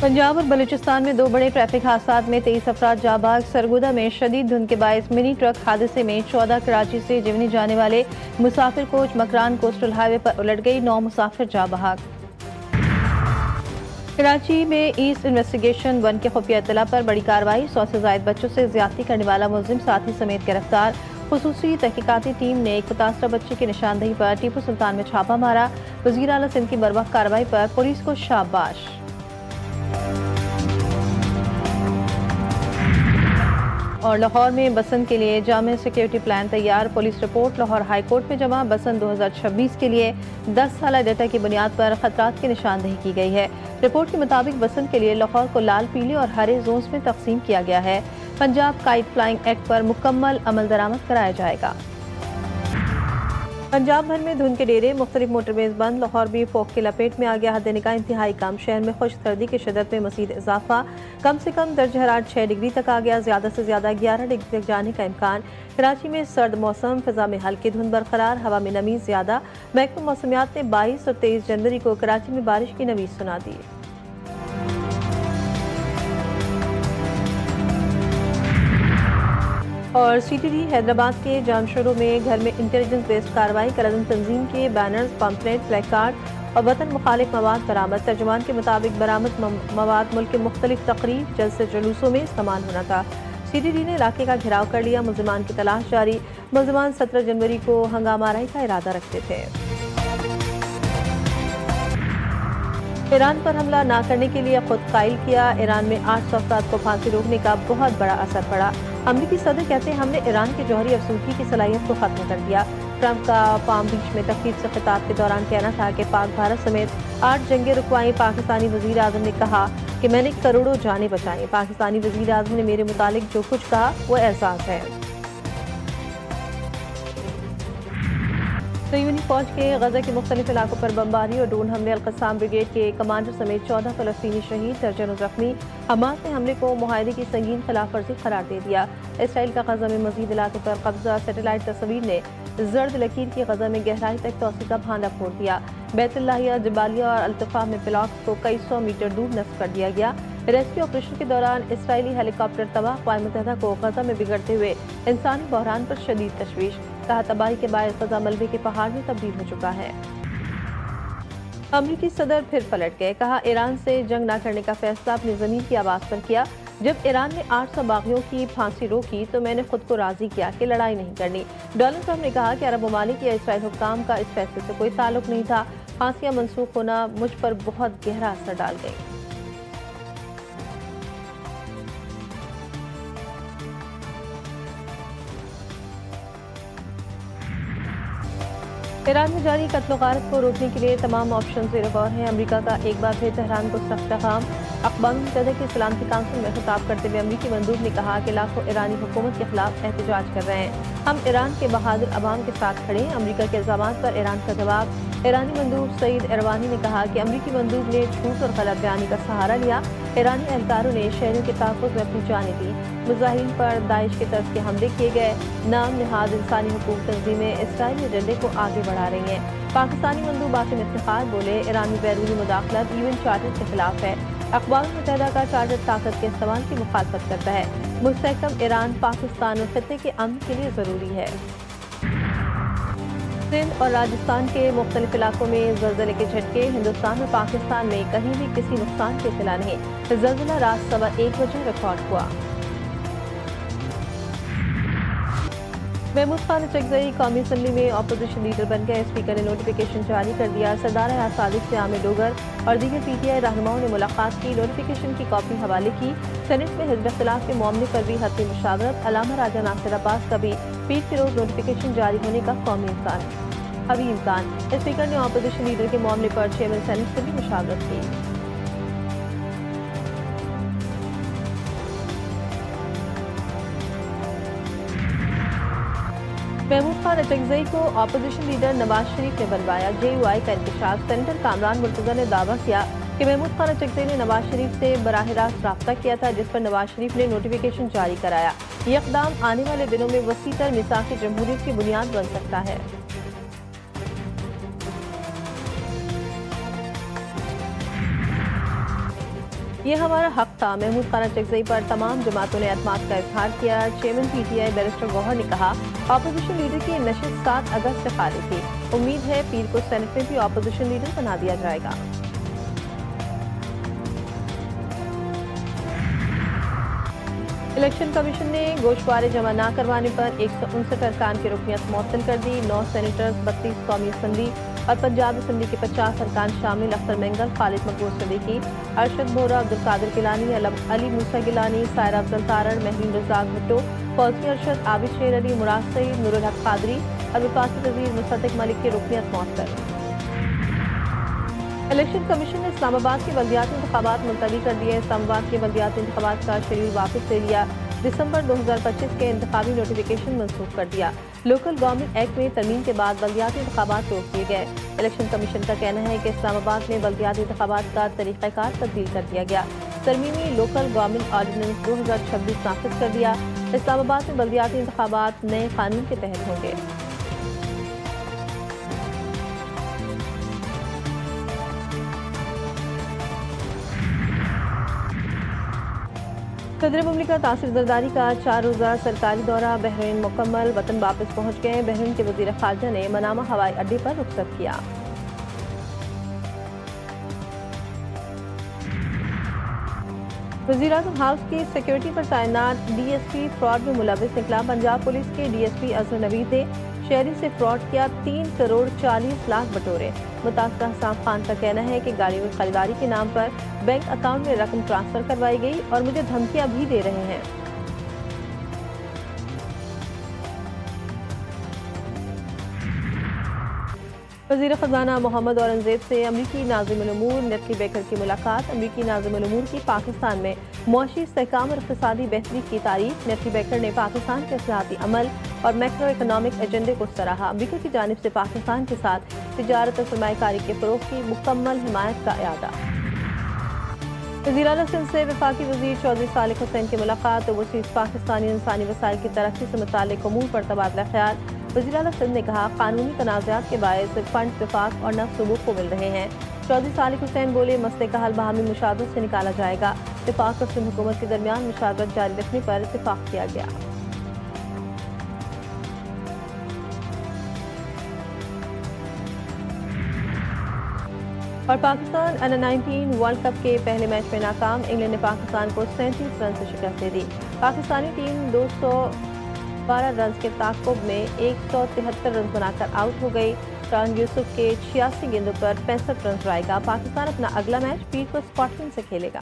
पंजाब और बलूचिस्तान में दो बड़े ट्रैफिक हादसात में 23 अफराद जाँ बहक। सरगोदा में शदीद धुंध के बायस मिनी ट्रक हादसे में 14 कराची से जिवनी जाने वाले मुसाफिर कोच मकरान कोस्टल हाईवे पर उलट गई, 9 मुसाफिर जाँ बहक। कराची में ईस्ट इन्वेस्टिगेशन 1 के खुफिया इत्तला पर बड़ी कार्रवाई, 100 से ज्यादा बच्चों से ज्यादती करने वाला मुलजिम साथी समेत गिरफ्तार। खुसूसी तहकीकाती टीम ने एक मुतासरा बच्चे की निशानदही पर टीपू सुल्तान में छापा मारा। वज़ीर आला सिंध की बर्वक्त कार्रवाई पर पुलिस को शाबाश। और लाहौर में बसंत के लिए जामे सिक्योरिटी प्लान तैयार, police report Lahore high court में जमा। बसंत 2026 के लिए 10 साल डेटा की बुनियाद पर खतरात की निशानदही की गई है। रिपोर्ट के मुताबिक बसंत के लिए लाहौर को लाल, पीले और हरे जोन्स में तकसीम किया गया है। पंजाब काइट फ्लाइंग एक्ट पर मुकम्मल अमल दरामद कराया जाएगा। पंजाब भर में धुंध के डेरे, मुख्तलिफ मोटरवेज बंद। लाहौर भी फोग की लपेट में आ गया, हद निगाह इंतहाई कम। शहर में खुश्क सर्दी की शिदत में मजीद इजाफा, कम से कम दर्जा हरारत 6 डिग्री तक आ गया, ज्यादा से ज्यादा 11 डिग्री तक जाने का इम्कान। कराची में सर्द मौसम, फिजा में हल्की धुंध बरकरार, हवा में नमी ज्यादा। महकमा मौसमियात ने 22 और 23 जनवरी को कराची में बारिश की नवीज सुना दी। और सीटीडी हैदराबाद के जानशोरों में घर में इंटेलिजेंस बेस्ड कार्रवाई, कलदम तंजीम के बैनर्स, पम्पलेट, प्ले कार्ड और वतन मुखालिफ मवाद बरामद। तर्जुमान के मुताबिक बरामद मवाद मुल्क के मुख्तलिफ तकरीब, जलसे जुलूसों में इस्तेमाल होना था। सीटीडी ने इलाके का घेराव कर लिया, मुलजिमान की तलाश जारी। मुलजिमान 17 जनवरी को हंगामा आराई का इरादा रखते थे। ईरान पर हमला ना करने के लिए खुद कायल किया, ईरान में 800 अफराद को फांसी रोकने का बहुत बड़ा असर पड़ा। अमरीकी सदर कहते हैं हमने ईरान की जौहरी अफसूदगी की सलाहियत को खत्म कर दिया। ट्रंप का पाम बीच में तकरीब से खिताब के दौरान कहना था कि पाक भारत समेत 8 जंगें रुकवाई। पाकिस्तानी वजीर आजम ने कहा कि मैंने करोड़ों जानें बचाई। पाकिस्तानी वजीर आजम ने मेरे मुतालिक जो कुछ कहा वो एहसास है। यूनी फौज के गजा के मुख्तलिफ इलाकों पर बमबारी और ड्रोन हमले, अल-कस्साम ब्रिगेड के कमांडर समेत 14 फलस्तीनी शहीद, दर्जनों जख्मी। हमास ने हमले को मुआहदे की संगीन खिलाफ वर्जी करार दे दिया। इसराइल का गजा में मजीद इलाके पर कब्जा, सैटेलाइट तस्वीर ने जर्द लकीर की गजा में गहराई तक तोसी का भांडा फोड़ दिया। बैतुल्लाहिया, जबालिया और अल्तफा में ब्लॉक्स को कई 100 मीटर दूर नस्ब कर दिया गया। रेस्क्यू ऑपरेशन के दौरान इसराइली हेलीकॉप्टर तबाह, अक़वाम मुत्तहिदा को गजा में बिगड़ते हुए इंसानी बहरान पर शदीद तशवीश। कहा तबाही के बायस गजा मलबे के पहाड़ में तब्दील हो चुका है। अमरीकी सदर फिर पलट गए, कहा ईरान से जंग न करने का फैसला अपनी जमीन की आवाज पर किया। जब ईरान ने 800 बागियों की फांसी रोकी तो मैंने खुद को राजी किया कि लड़ाई नहीं करनी। डोनाल्ड ट्रंप ने कहा कि अरब ममालिक या इसराइल हुक्काम का इस फैसले से कोई ताल्लुक नहीं था। फांसियां मंसूख होना मुझ पर बहुत गहरा असर डाल गई। ईरान में जारी कत्ल गारत को रोकने के लिए तमाम ऑप्शन ज़ेर गौर हैं। अमेरिका का एक बार फिर तेहरान को सख्त पैगाम। अक़वाम मुत्तहिदा की सलामती काउंसिल में खिताब करते हुए अमरीकी मंदूब ने कहा कि लाखों ईरानी हुकूमत के खिलाफ एहतजाज कर रहे हैं। हम ईरान के बहादुर अवाम के साथ खड़े हैं। अमरीका के इल्ज़ामात पर ईरान का जवाब। ईरानी मंदूब सईद इरवानी ने कहा कि अमरीकी मंदूब ने झूठ और गलत बयानी का सहारा लिया। ईरानी एहलकारों ने शहरों के तहफ़्फ़ुज़ में अपनी जानें दी। मुजाहिरीन पर दाइश के तर्ज के हमले किए गए। नाम नहाद इंसानी हुकूक तंजीमें इसराइली एजेंडे को आगे बढ़ा रही हैं। पाकिस्तानी मंदूब बासिम इफ्तिखार बोले ईरान में बैरूनी मुदाखलत यूएन चार्टर के खिलाफ है। अक़वाम मुत्तहिदा का चार्टर ताकत के इस्तेमाल की मुखालफत करता है। मुस्तहकम ईरान पाकिस्तान और खित्ते के अमन के लिए ज़रूरी है। सिंध और राजस्थान के मुख्तलिफ इलाकों में ज़लज़ले के झटके। हिंदुस्तान और पाकिस्तान में कहीं भी किसी नुकसान की इत्तला नहीं। ज़लज़ला रात 1:15 बजे रिकॉर्ड हुआ। महमूद खान चकजई कौमी असम्बली में अपोजिशन लीडर बन गए। स्पीकर ने नोटिफिकेशन जारी कर दिया। सरदार हयात सादिक से आमिर डोगर और दीगर पीटीआई रहनुमाओं ने मुलाकात की। नोटिफिकेशन की कॉपी हवाले की। सेनेट में हिज़्ब इख्तिलाफ के मामले पर भी हत्मी मुशावरत। अलामा राजा नासिर अब्बास का भी पीर के रोज नोटिफिकेशन जारी होने का कौमी इम्कान। स्पीकर ने अपोजिशन लीडर के मामले पर चेयरमैन सेनेट से भी मुशावरत की। महमूद खान अचकजई को अपोजिशन लीडर नवाज शरीफ ने बनवाया। जेयूआई का इंकशाफ। सेनेटर कामरान मुर्तज़ा ने दावा किया कि महमूद खान अचकजई ने नवाज शरीफ से बराह रास्त राब्ता किया था, जिस पर नवाज शरीफ ने नोटिफिकेशन जारी कराया। ये इक़दाम आने वाले दिनों में वसीतर मिसाक़ जमहूरियत की बुनियाद बन सकता है। ये हमारा हक था। महमूद खाना चकजई पर तमाम जमातों ने एतमाद का इजहार किया। चेयरमैन PTI बैरिस्टर गौहर ने कहा, अपोजिशन लीडर की नशिस्त 7 अगस्त से खाली थी। उम्मीद है पीर को सेनेट में भी अपोजिशन लीडर बना दिया जाएगा। इलेक्शन कमीशन ने गोशवारे जमा न करवाने पर 159 अरकान की रुकनियत मुअत्तल कर दी। 9 सेनेटर्स, 32 कौमी असम्बली और पंजाब असम्बली के 50 अरकान शामिल अख्तर मेंगल, खालिद मकबूल सदीकी, अरशद बोरा, अब्दुल कादिर गिलानी, अली मूसा गिलानी, सायरा अफजल तारण, महरीन रज़ाक भुट्टो, फौजी अरशद, आबिद शेर अली, मुराद सईद, नूरुल हक कादरी और विफाकी वज़ीर मुसद्दिक मलिक की रुकनियत मुअत्तल। इलेक्शन कमीशन ने इस्लामाबाद के बल्दियाती इंतखाबात मुलतवी कर दिए। इस्लामाबाद के बल्दियाती इंतखाबात का शेड्यूल वापस ले लिया। दिसंबर 2025 के इंतखाबी नोटिफिकेशन मंसूख कर दिया। लोकल गवर्नमेंट एक्ट में तरमीम के बाद बल्दियाती इंतखाबात रोक दिए गए। इलेक्शन कमीशन का कहना है कि इस्लामाबाद में बल्दियाती इंतखाबात का तरीक़ाकार तब्दील कर दिया गया। तरमीमी लोकल गवर्नमेंट ऑर्डिनेंस 2026 नाफिज कर दिया। इस्लामाबाद में बल्दियाती इंतखाबात नए कानून के तहत होंगे। सदर मुमलिकत आसिफ जरदारी का 4 रोज़ा सरकारी दौरा, बहरीन मुकम्मल, वतन वापस पहुँच गए। बहरीन के वज़ीर ख़ारजा ने मनामा हवाई अड्डे पर रुखसत किया। वज़ीर-ए-आज़म हाउस की सिक्योरिटी पर तैनात DSP फ्रॉड में मुलविस निकला। पंजाब पुलिस के DSP अजहर नवीद ने शहरी से फ्रॉड किया। 3 करोड़ 40 लाख बटोरे। मुतासरा हसाम खान का कहना है कि गाड़ियों की खरीदारी के नाम पर बैंक अकाउंट में रकम ट्रांसफर करवाई गई और मुझे धमकियां भी दे रहे हैं। वज़ीर ख़ज़ाना मोहम्मद औरंगज़ेब से अमरीकी नाज़िमुल उमूर नेटली बेकर की मुलाकात। अमरीकी नाज़िमुल उमूर की पाकिस्तान में मुआशी इस्तेहकाम और इक़्तिसादी बेहतरी की तारीफ। नेटली बेकर ने पाकिस्तान के इस्लाहाती अमल और मैक्रो इकनॉमिक एजेंडे को सराहा। अमरीका की जानिब से पाकिस्तान के साथ तिजारत और सरमायाकारी के फ़रोग़ की मुकम्मल हिमायत का इआदा। वज़ीर आला सिंध से वफाकी वज़ीर चौधरी सालिक हुसैन की मुलाकात। ओवरसीज़ पाकिस्तानी इंसानी वसाइल की तरक्की से मुताल्लिक़ उमूर पर तबादला ख्याल। वज़ीर आला सिंध ने कहा, कानूनी तनाज़ात के बायस फंड विफाक और नफ़ सबूक को मिल रहे हैं। चौधरी सालिक हुसैन बोले, मसले का हल बाहमी मुशावरत से निकाला जाएगा। विफाक और सिंध हुकूमत के दरमियान मुशावरत जारी रखने पर इत्तिफाक किया गया। और पाकिस्तान अंडर-19 वर्ल्ड कप के पहले मैच में नाकाम। इंग्लैंड ने पाकिस्तान को 37 रन से शिकस्त दे दी। पाकिस्तानी टीम 212 रन के ताक़ुब में 173 रन बनाकर आउट हो गई। शान यूसुफ के 86 गेंदों पर 65 रन आएगा। पाकिस्तान अपना अगला मैच पीर को स्कॉटलैंड से खेलेगा।